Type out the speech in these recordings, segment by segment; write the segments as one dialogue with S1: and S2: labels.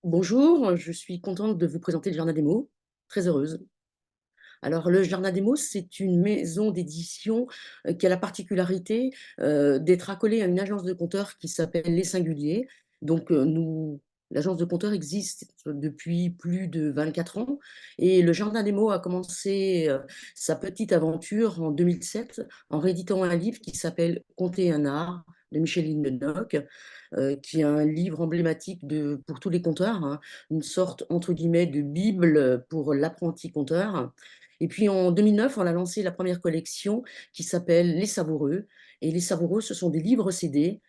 S1: Bonjour, je suis contente de vous présenter le Jardin des mots, très heureuse. Alors le Jardin des mots, c'est une maison d'édition, qui a la particularité, d'être accolée à une agence de compteurs qui s'appelle Les Singuliers. Donc, l'agence de compteurs existe depuis plus de 24 ans et le Jardin des mots a commencé, sa petite aventure en 2007 en rééditant un livre qui s'appelle «Conter un art» de Micheline Lenoc, qui est un livre emblématique pour tous les conteurs, hein, une sorte entre guillemets de bible pour l'apprenti conteur. Et puis en 2009, on a lancé la première collection qui s'appelle Les Savoureux. Et Les Savoureux, ce sont des livres CD.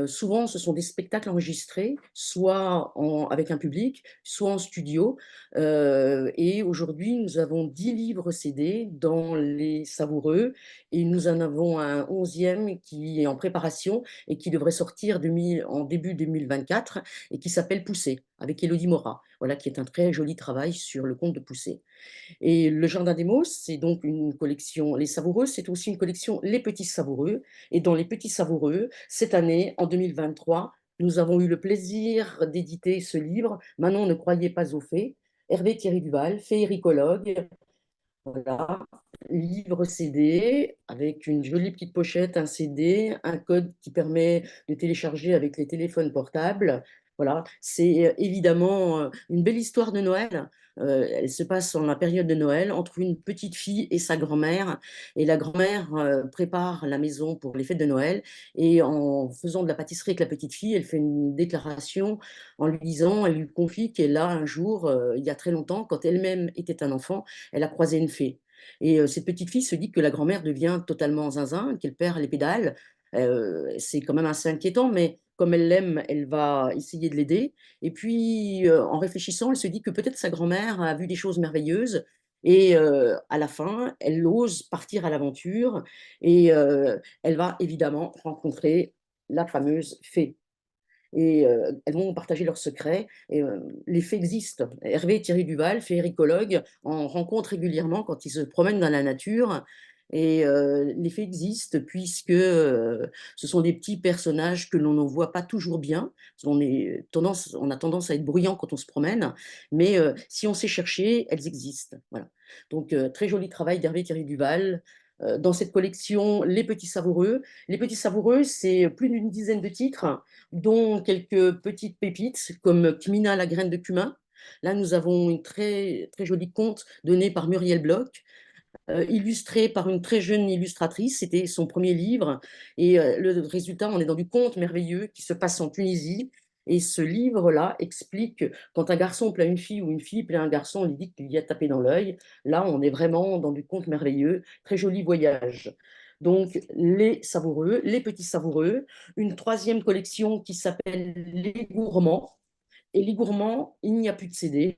S1: Souvent, ce sont des spectacles enregistrés, soit avec un public, soit en studio. Et aujourd'hui, nous avons 10 livres CD dans Les Savoureux et nous en avons un 11e qui est en préparation et qui devrait sortir en début 2024 et qui s'appelle Pousser, avec Élodie Mora, voilà, qui est un très joli travail sur le conte de Pousser. Et le Jardin des mots, c'est donc une collection Les Savoureux, c'est aussi une collection Les Petits Savoureux. Et dans Les Petits Savoureux, cette année, en 2023, nous avons eu le plaisir d'éditer ce livre, Manon ne croyait pas aux fées, Hervé Thierry Duval, fééricologue, voilà, livre CD avec une jolie petite pochette, un CD, un code qui permet de télécharger avec les téléphones portables. Voilà, c'est évidemment une belle histoire de Noël. Elle se passe en la période de Noël entre une petite fille et sa grand-mère. Et la grand-mère prépare la maison pour les fêtes de Noël. Et en faisant de la pâtisserie avec la petite fille, elle fait une déclaration en lui disant, elle lui confie qu'elle a un jour, il y a très longtemps, quand elle-même était un enfant, elle a croisé une fée. Et cette petite fille se dit que la grand-mère devient totalement zinzin, qu'elle perd les pédales. C'est quand même assez inquiétant, mais comme elle l'aime, elle va essayer de l'aider. Et puis, en réfléchissant, elle se dit que peut-être sa grand-mère a vu des choses merveilleuses. Et à la fin, elle ose partir à l'aventure et elle va évidemment rencontrer la fameuse fée et elles vont partager leurs secrets et les faits existent. Hervé Thierry Duval, fééricologue, en rencontre régulièrement quand il se promène dans la nature et les faits existent puisque, ce sont des petits personnages que l'on ne voit pas toujours bien. On a tendance à être bruyant quand on se promène, mais si on sait chercher, elles existent. Voilà. Donc très joli travail d'Hervé Thierry Duval, dans cette collection Les Petits Savoureux. Les Petits Savoureux, c'est plus d'une dizaine de titres dont quelques petites pépites comme Kmina, la graine de cumin. Là, nous avons une très, très jolie conte donnée par Muriel Bloch, illustrée par une très jeune illustratrice. C'était son premier livre. Et le résultat, on est dans du conte merveilleux qui se passe en Tunisie. Et ce livre-là explique quand un garçon plaît à une fille ou une fille plaît à un garçon, on lui dit qu'il y a tapé dans l'œil. Là, on est vraiment dans du conte merveilleux, très joli voyage. Donc, les savoureux, les petits savoureux, une troisième collection qui s'appelle Les Gourmands. Et Les Gourmands, il n'y a plus de CD.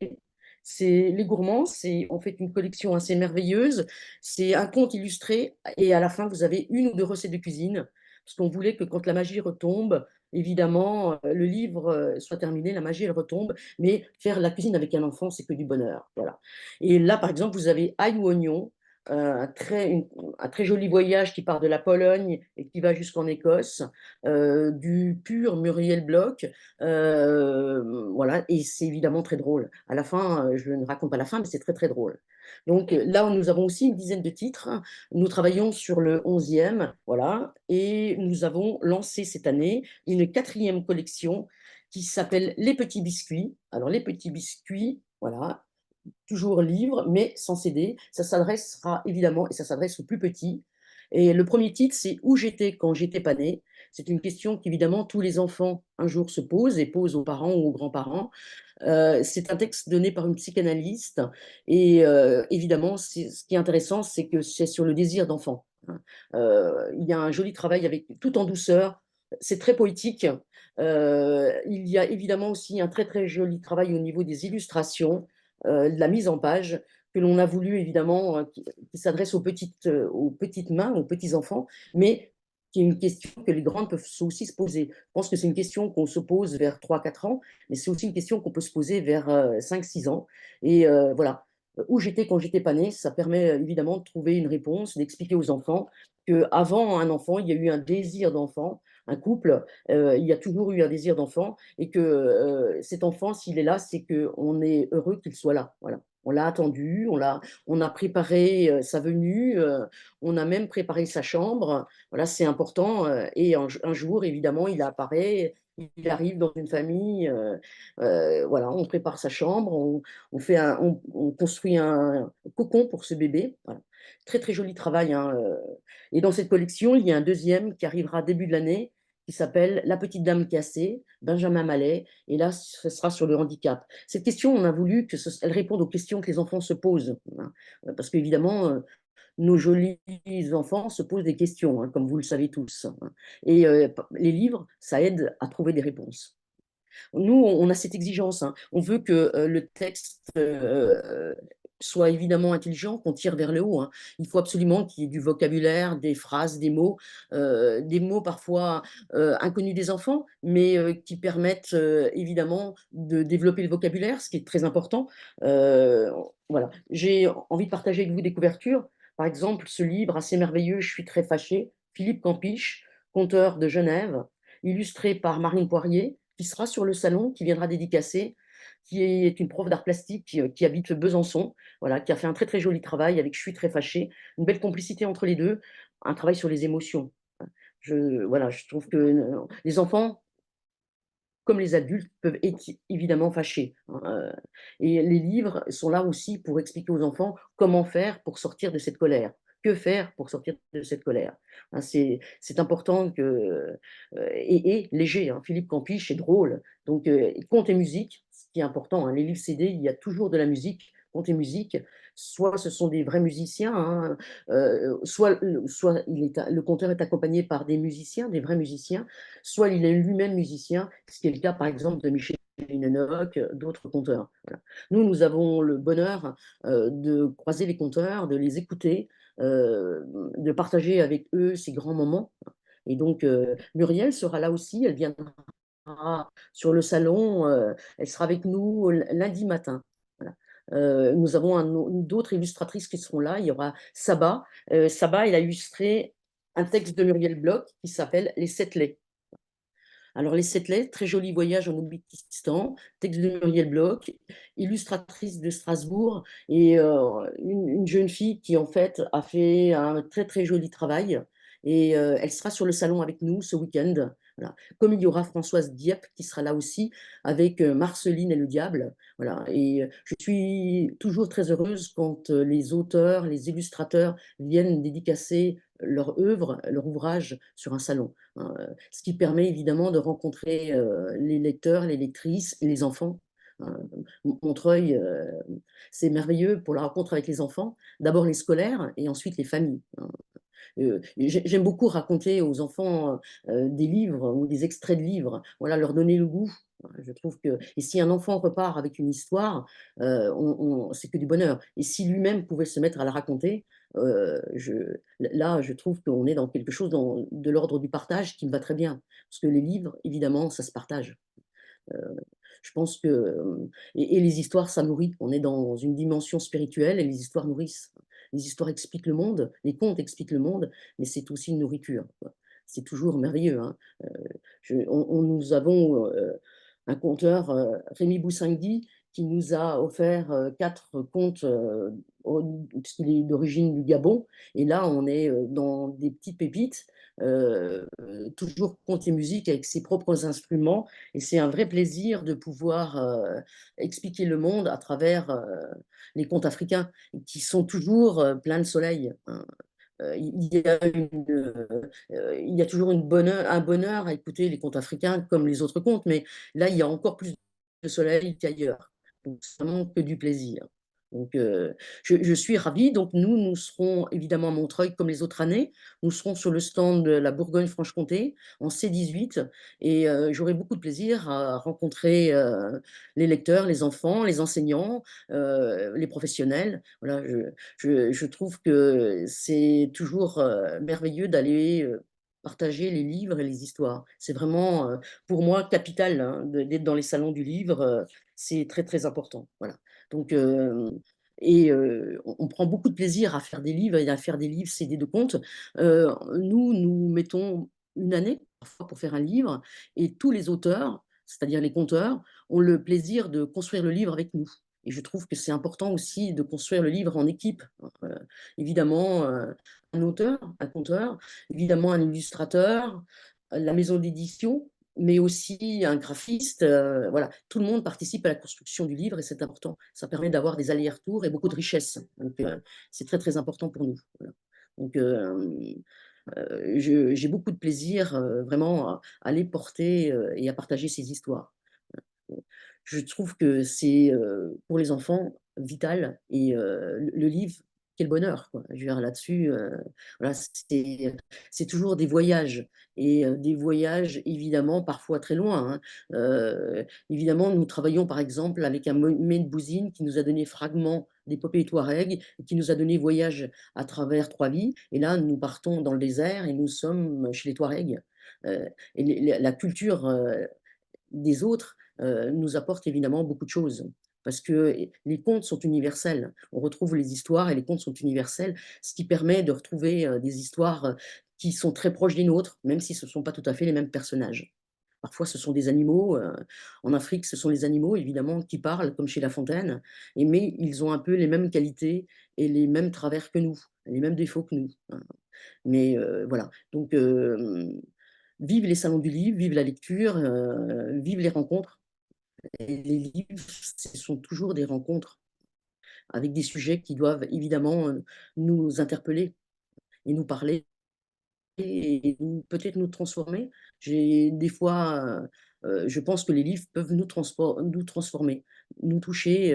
S1: C'est Les Gourmands, c'est en fait une collection assez merveilleuse. C'est un conte illustré et à la fin, vous avez une ou deux recettes de cuisine. Parce qu'on voulait que quand la magie retombe, évidemment, le livre soit terminé, la magie, elle retombe. Mais faire la cuisine avec un enfant, c'est que du bonheur. Voilà. Et là, par exemple, vous avez ail ou oignon, un très joli voyage qui part de la Pologne et qui va jusqu'en Écosse, du pur Muriel Bloch. Voilà, et c'est évidemment très drôle. À la fin, je ne raconte pas la fin, mais c'est très très drôle. Donc là, nous avons aussi une dizaine de titres. Nous travaillons sur le 11e, voilà, et nous avons lancé cette année une quatrième collection qui s'appelle Les Petits Biscuits. Alors les Petits Biscuits, voilà, toujours livre, mais sans CD. Ça s'adressera évidemment, et ça s'adresse aux plus petits. Et le premier titre, c'est Où j'étais quand j'étais pas né. C'est une question qu'évidemment tous les enfants un jour se posent et posent aux parents ou aux grands-parents. C'est un texte donné par une psychanalyste et évidemment, ce qui est intéressant, c'est que c'est sur le désir d'enfant, hein. Il y a un joli travail avec tout en douceur, c'est très poétique. Il y a évidemment aussi un très, très joli travail au niveau des illustrations, de la mise en page que l'on a voulu évidemment, qui s'adresse aux petites mains, aux petits enfants, mais qui est une question que les grandes peuvent aussi se poser. Je pense que c'est une question qu'on se pose vers 3 4 ans, mais c'est aussi une question qu'on peut se poser vers 5 6 ans. Et voilà, où j'étais quand j'étais pas née, ça permet évidemment de trouver une réponse, d'expliquer aux enfants qu'avant un enfant, il y a eu un désir d'enfant, un couple, il y a toujours eu un désir d'enfant et que, cet enfant, s'il est là, c'est qu'on est heureux qu'il soit là, voilà. On l'a attendu, on a préparé, sa venue, on a même préparé sa chambre. Voilà, c'est important, et un jour, évidemment, il apparaît, il arrive dans une famille, voilà, on prépare sa chambre, on construit un cocon pour ce bébé, voilà. Très, très joli travail, hein, et dans cette collection, il y a un deuxième qui arrivera début de l'année, qui s'appelle «La petite dame cassée», Benjamin Mallet, et là, ce sera sur le handicap. Cette question, on a voulu elle réponde aux questions que les enfants se posent, hein, parce qu'évidemment, nos jolis enfants se posent des questions, hein, comme vous le savez tous, hein, et les livres, ça aide à trouver des réponses. Nous, on a cette exigence, hein. On veut que, le texte, soit évidemment intelligent, qu'on tire vers le haut, hein. Il faut absolument qu'il y ait du vocabulaire, des phrases, des mots parfois, inconnus des enfants, mais qui permettent, évidemment de développer le vocabulaire, ce qui est très important. Heu, voilà. J'ai envie de partager avec vous des couvertures. Par exemple, ce livre assez merveilleux, «Je suis très fâchée», Philippe Campiche, conteur de Genève, illustré par Marine Poirier, qui sera sur le salon, qui viendra dédicacer, qui est une prof d'art plastique qui habite Besançon, voilà, qui a fait un très, très joli travail avec «Je suis très fâchée», une belle complicité entre les 2, un travail sur les émotions. Voilà, je trouve que, les enfants, comme les adultes, peuvent être évidemment fâchés, hein, et les livres sont là aussi pour expliquer aux enfants comment faire pour sortir de cette colère. Que faire pour sortir de cette colère? Hein, c'est important que, et léger, hein. Philippe Campiche est drôle, donc contes et musique, ce qui est important, hein. Les livres CD, il y a toujours de la musique, contes et musique. Soit ce sont des vrais musiciens, hein, soit le conteur est accompagné par des musiciens, des vrais musiciens, soit il est lui-même musicien, ce qui est le cas par exemple de Michel Lennox, d'autres conteurs. Voilà. Nous avons le bonheur de croiser les conteurs, de les écouter, de partager avec eux ces grands moments. Et donc, Muriel sera là aussi, elle viendra sur le salon, elle sera avec nous lundi matin. Voilà. Nous avons d'autres illustratrices qui seront là. Il y aura Saba. Saba, elle a illustré un texte de Muriel Bloch qui s'appelle Les 7 laits. Alors Les 7 lettres, très joli voyage en Ouzbékistan, texte de Muriel Bloch, illustratrice de Strasbourg et une jeune fille qui en fait a fait un très, très joli travail et elle sera sur le salon avec nous ce week-end. Voilà. Comme il y aura Françoise Dieppe qui sera là aussi avec, Marceline et le diable. Voilà, et je suis toujours très heureuse quand, les auteurs, les illustrateurs viennent dédicacer leur œuvre, leur ouvrage sur un salon, hein, ce qui permet évidemment de rencontrer, les lecteurs, les lectrices et les enfants. Hein. Montreuil, c'est merveilleux pour la rencontre avec les enfants, d'abord les scolaires et ensuite les familles, hein. J'aime beaucoup raconter aux enfants, des livres ou des extraits de livres, voilà, leur donner le goût. Je trouve que et si un enfant repart avec une histoire, c'est que du bonheur et si lui-même pouvait se mettre à la raconter, je là, je trouve qu'on est dans quelque chose de l'ordre du partage qui me va très bien. Parce que les livres, évidemment, ça se partage. Heu, je pense que, et les histoires, ça nourrit. On est dans une dimension spirituelle et les histoires nourrissent. Les histoires expliquent le monde, les contes expliquent le monde, mais c'est aussi une nourriture, quoi. C'est toujours merveilleux, hein. Heu, nous avons, un conteur, Rémi Boussingui, qui nous a offert, 4 contes, puisqu'il est d'origine du Gabon et là, on est, dans des petites pépites, toujours contes et musique avec ses propres instruments et c'est un vrai plaisir de pouvoir, expliquer le monde à travers, les contes africains qui sont toujours, pleins de soleil, hein. Il y a toujours un bonheur à écouter les contes africains comme les autres contes, mais là, il y a encore plus de soleil qu'ailleurs. Donc c'est vraiment que du plaisir. Donc je suis ravie. Donc nous serons évidemment à Montreuil comme les autres années. Nous serons sur le stand de la Bourgogne-Franche-Comté en C18 et j'aurai beaucoup de plaisir à rencontrer, les lecteurs, les enfants, les enseignants, les professionnels. Voilà, je trouve que c'est toujours, merveilleux d'aller, partager les livres et les histoires. C'est vraiment, pour moi capital, hein, d'être dans les salons du livre, c'est très, très important. Voilà. Donc et on prend beaucoup de plaisir à faire des livres et à faire des livres CD de contes. Nous mettons une année parfois pour faire un livre et tous les auteurs, c'est-à-dire les conteurs, ont le plaisir de construire le livre avec nous et je trouve que c'est important aussi de construire le livre en équipe. Évidemment, un auteur, un conteur, évidemment un illustrateur, la maison d'édition, mais aussi un graphiste, voilà. Tout le monde participe à la construction du livre et c'est important. Ça permet d'avoir des allers-retours et beaucoup de richesse. Donc, c'est très, très important pour nous. Voilà. Donc, j'ai beaucoup de plaisir, vraiment à les porter, et à partager ces histoires. Je trouve que c'est, pour les enfants, vital et le livre, quel bonheur, quoi. Je veux dire là-dessus, voilà, c'est toujours des voyages et des voyages évidemment parfois très loin, hein. Évidemment, nous travaillons par exemple avec un Bouzine qui nous a donné fragments d'épopée touareg et qui nous a donné voyage à travers 3 vies et là, nous partons dans le désert et nous sommes chez les Touaregs, et les la culture, des autres, nous apporte évidemment beaucoup de choses. Parce que les contes sont universels. On retrouve les histoires et les contes sont universels, ce qui permet de retrouver des histoires qui sont très proches des nôtres, même si ce ne sont pas tout à fait les mêmes personnages. Parfois, ce sont des animaux. En Afrique, ce sont les animaux, évidemment, qui parlent, comme chez La Fontaine, mais ils ont un peu les mêmes qualités et les mêmes travers que nous, les mêmes défauts que nous, hein. Mais voilà, donc vive les salons du livre, vive la lecture, vive les rencontres et les livres, ce sont toujours des rencontres avec des sujets qui doivent évidemment, nous interpeller et nous parler et nous peut-être nous transformer. J'ai des fois, je pense que les livres peuvent nous transformer, nous toucher,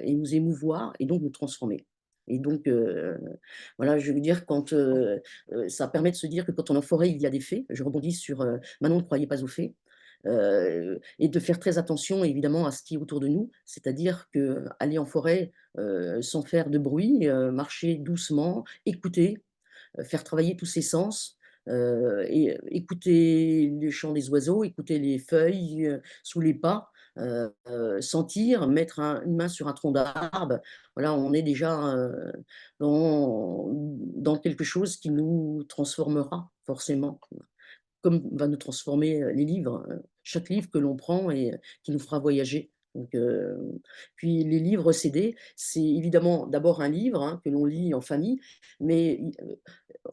S1: et nous émouvoir et donc nous transformer et donc voilà, je veux dire quand, ça permet de se dire que quand on est en forêt, il y a des fées. Je rebondis sur, Manon ne croyait pas aux fées, et de faire très attention évidemment à ce qui est autour de nous. C'est-à-dire qu'aller en forêt, sans faire de bruit, marcher doucement, écouter, faire travailler tous ses sens, et écouter le chant des oiseaux, écouter les feuilles, sous les pas, sentir, mettre une main sur un tronc d'arbre. Voilà, on est déjà, dans quelque chose qui nous transformera forcément, comme va nous transformer, les livres, chaque livre que l'on prend et qui nous fera voyager. Donc puis les livres CD, c'est évidemment d'abord un livre, hein, que l'on lit en famille, mais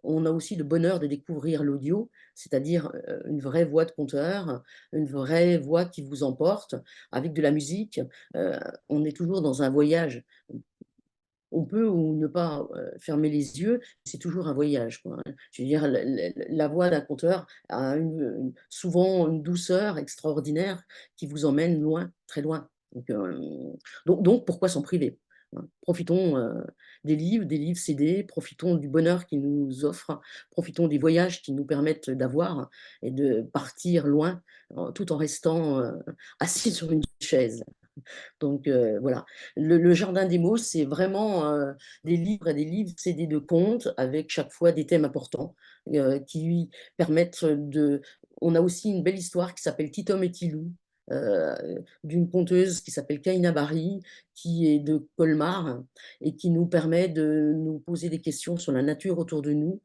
S1: on a aussi le bonheur de découvrir l'audio, c'est-à-dire, une vraie voix de conteur, une vraie voix qui vous emporte avec de la musique. Heu, on est toujours dans un voyage. On peut ou ne pas, fermer les yeux, c'est toujours un voyage, quoi, hein. Je veux dire la voix d'un conteur a souvent une douceur extraordinaire qui vous emmène loin, très loin. Donc pourquoi s'en priver? Hein? Profitons, des livres CD, profitons du bonheur qu'ils nous offrent, profitons des voyages qu'ils nous permettent d'avoir et de partir loin, tout en restant, assis sur une chaise. Donc voilà. Le jardin des mots, c'est vraiment, des livres et des livres CD de contes avec chaque fois des thèmes importants, qui lui permettent de on a aussi une belle histoire qui s'appelle Titom et Tilou, d'une conteuse qui s'appelle Kaina Barry, qui est de Colmar et qui nous permet de nous poser des questions sur la nature autour de nous.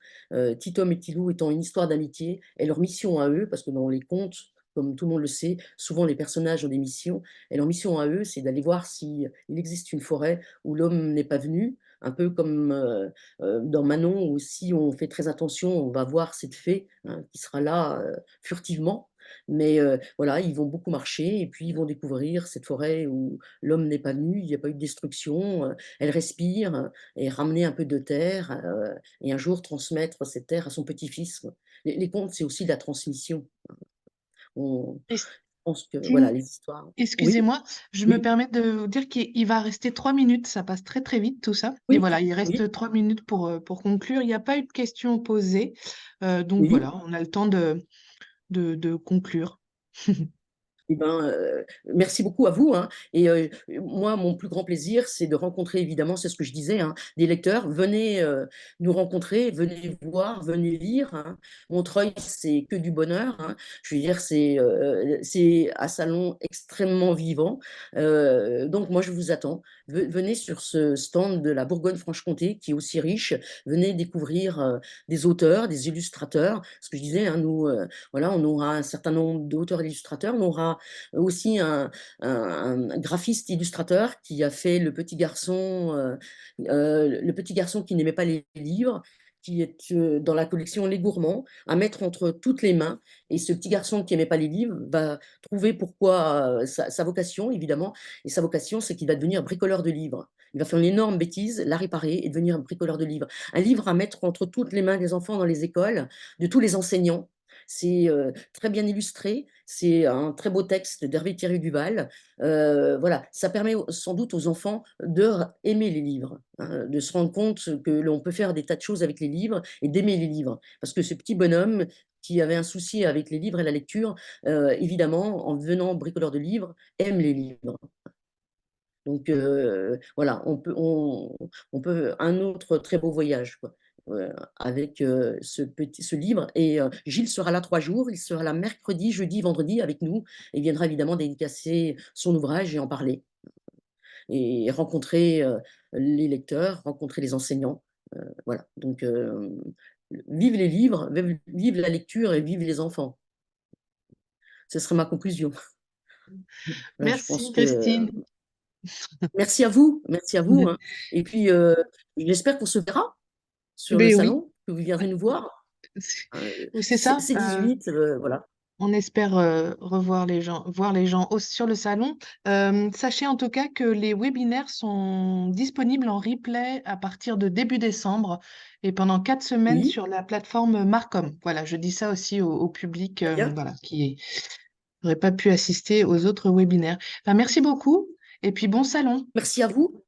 S1: Titom et Tilou étant une histoire d'amitié et leur mission à eux, parce que dans les contes, comme tout le monde le sait, souvent les personnages ont des missions et leur mission à eux, c'est d'aller voir s'il existe une forêt où l'homme n'est pas venu, un peu comme, dans Manon où si on fait très attention, on va voir cette fée, hein, qui sera là, furtivement. Mais voilà, ils vont beaucoup marcher et puis ils vont découvrir cette forêt où l'homme n'est pas venu, il n'y a pas eu de destruction, elle respire, et ramener un peu de terre, et un jour transmettre cette terre à son petit-fils, quoi. Les contes, c'est aussi de la transmission. On Je pense que voilà,
S2: Estine,
S1: les histoires oui,
S2: excusez-moi, je me
S1: oui.
S2: permets de vous dire qu'il va rester 3 minutes, ça passe très très vite tout ça. Et
S1: Oui,
S2: voilà, il
S1: oui,
S2: reste 3 minutes pour conclure. Il n'y a pas eu de questions posées, donc
S1: oui,
S2: voilà, on a le temps de conclure.
S1: Eh ben, merci beaucoup à vous, hein. Et moi, mon plus grand plaisir, c'est de rencontrer évidemment, c'est ce que je disais, hein, des lecteurs. Venez nous rencontrer, venez voir, venez lire, hein. Montreuil, c'est que du bonheur, hein. Je veux dire, c'est un salon extrêmement vivant. Donc moi, je vous attends. Venez sur ce stand de la Bourgogne-Franche-Comté, qui est aussi riche. Venez découvrir des auteurs, des illustrateurs. Ce que je disais, hein, nous, voilà, on aura un certain nombre d'auteurs illustrateurs. On aura aussi un graphiste illustrateur qui a fait le petit garçon qui n'aimait pas les livres, qui est dans la collection Les Gourmands, à mettre entre toutes les mains. Et ce petit garçon qui n'aimait pas les livres va trouver pourquoi sa vocation, évidemment. Et sa vocation, c'est qu'il va devenir bricoleur de livres. Il va faire une énorme bêtise, la réparer et devenir un bricoleur de livres. Un livre à mettre entre toutes les mains des enfants dans les écoles, de tous les enseignants. C'est très bien illustré, c'est un très beau texte d'Hervé Thierry Duval. Voilà, ça permet sans doute aux enfants d'aimer les livres, hein, de se rendre compte que l'on peut faire des tas de choses avec les livres et d'aimer les livres. Parce que ce petit bonhomme qui avait un souci avec les livres et la lecture, évidemment, en devenant bricoleur de livres, aime les livres. Donc voilà, on peut un autre très beau voyage, quoi, avec ce livre. Et Gilles sera là 3 jours, il sera là mercredi, jeudi, vendredi avec nous, et viendra évidemment dédicacer son ouvrage et en parler, et rencontrer les lecteurs, rencontrer les enseignants. Voilà, donc vive les livres, vive la lecture et vive les enfants. Ce serait ma conclusion. Je pense
S2: Merci
S1: que
S2: Christine.
S1: merci à vous, hein. Et puis j'espère qu'on se verra sur le
S2: Ben oui,
S1: salon, que vous viendrez nous voir.
S2: c'est ça.
S1: C'est 18, voilà.
S2: On espère revoir les gens, voir les gens sur le salon. Sachez en tout cas que les webinaires sont disponibles en replay à partir de début décembre et pendant 4 semaines
S1: Oui,
S2: sur la plateforme Marcom. Voilà, je dis ça aussi au public
S1: très bien.
S2: voilà, qui n'aurait pas pu assister aux autres webinaires. Enfin, merci beaucoup et puis bon salon.
S1: Merci à vous.